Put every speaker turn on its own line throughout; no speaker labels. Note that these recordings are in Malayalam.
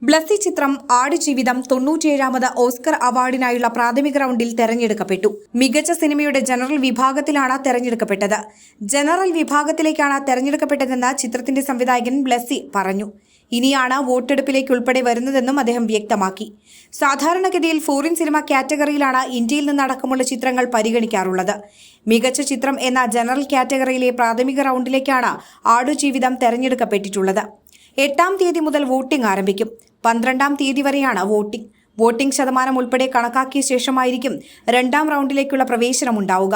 ബ്ലസ്സി ചിത്രം ആടുജീവിതം 97ാമത് ഓസ്കർ അവാർഡിനായുള്ള പ്രാഥമിക റൗണ്ടിൽ തെരഞ്ഞെടുക്കപ്പെട്ടു. മികച്ച സിനിമയുടെ ജനറൽ വിഭാഗത്തിലാണ് തെരഞ്ഞെടുക്കപ്പെട്ടത്. ജനറൽ വിഭാഗത്തിലേക്കാണ് തെരഞ്ഞെടുക്കപ്പെട്ടതെന്ന് ചിത്രത്തിന്റെ സംവിധായകൻ ബ്ലസ്സി പറഞ്ഞു. ഇനിയാണ് വോട്ടെടുപ്പിലേക്കുൾപ്പെടെ വരുന്നതെന്നും അദ്ദേഹം വ്യക്തമാക്കി. സാധാരണഗതിയിൽ ഫോറിൻ സിനിമ കാറ്റഗറിയിലാണ് ഇന്ത്യയിൽ നിന്നടക്കമുള്ള ചിത്രങ്ങൾ പരിഗണിക്കാറുള്ളത്. മികച്ച ചിത്രം എന്ന ജനറൽ കാറ്റഗറിയിലെ പ്രാഥമിക റൗണ്ടിലേക്കാണ് ആടുജീവിതം തെരഞ്ഞെടുക്കപ്പെട്ടിട്ടുള്ളത്. 8-ാം തീയതി മുതൽ വോട്ടിംഗ് ആരംഭിക്കും. 12-ാം തീയതി വരെയാണ് വോട്ടിംഗ്. വോട്ടിംഗ് ശതമാനം ഉൾപ്പെടെ കണക്കാക്കിയ ശേഷമായിരിക്കും 2-ാം റൗണ്ടിലേക്കുള്ള പ്രവേശനമുണ്ടാവുക.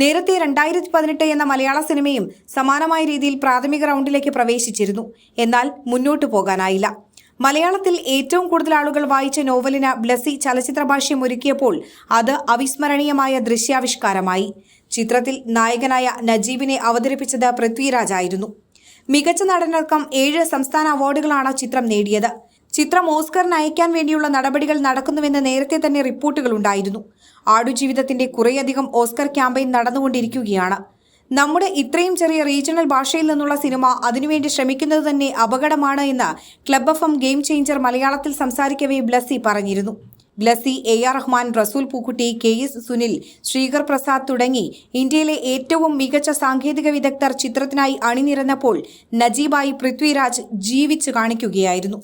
നേരത്തെ 2018 എന്ന മലയാള സിനിമയും സമാനമായ രീതിയിൽ പ്രാഥമിക റൗണ്ടിലേക്ക് പ്രവേശിച്ചിരുന്നു. എന്നാൽ മുന്നോട്ടു പോകാനായില്ല. മലയാളത്തിൽ ഏറ്റവും കൂടുതൽ ആളുകൾ വായിച്ച നോവലിന് ബ്ലസ്സി ചലച്ചിത്ര ഭാഷ്യം ഒരുക്കിയപ്പോൾ അത് അവിസ്മരണീയമായ ദൃശ്യാവിഷ്കാരമായി. ചിത്രത്തിൽ നായകനായ നജീബിനെ അവതരിപ്പിച്ചത് പൃഥ്വിരാജ് ആയിരുന്നു. മികച്ച നടനടക്കം 7 സംസ്ഥാന അവാർഡുകളാണ് ചിത്രം നേടിയത്. ചിത്രം ഓസ്കറിന് അയക്കാൻ വേണ്ടിയുള്ള നടപടികൾ നടക്കുന്നുവെന്ന് നേരത്തെ തന്നെ റിപ്പോർട്ടുകളുണ്ടായിരുന്നു. ആടുജീവിതത്തിന്റെ കുറേയധികം ഓസ്കർ ക്യാമ്പയിൻ നടന്നുകൊണ്ടിരിക്കുകയാണ്. നമ്മുടെ ഇത്രയും ചെറിയ റീജിയണൽ ഭാഷയിൽ നിന്നുള്ള സിനിമ അതിനുവേണ്ടി ശ്രമിക്കുന്നത് തന്നെ അപകടമാണ് എന്ന് ക്ലബ് FM ഗെയിം ചേഞ്ചർ മലയാളത്തിൽ സംസാരിക്കവേ ബ്ലസ്സി പറഞ്ഞിരുന്നു. ബ്ലസ്സി, AR റഹ്മാൻ, റസൂൽ പൂക്കുട്ടി, KS സുനിൽ, ശ്രീകർ പ്രസാദ് തുടങ്ങി ഇന്ത്യയിലെ ഏറ്റവും മികച്ച സാങ്കേതിക വിദഗ്ധർ ചിത്രത്തിനായി അണിനിരന്നപ്പോൾ നജീബായി പൃഥ്വിരാജ് ജീവിച്ചു കാണിക്കുകയായിരുന്നു.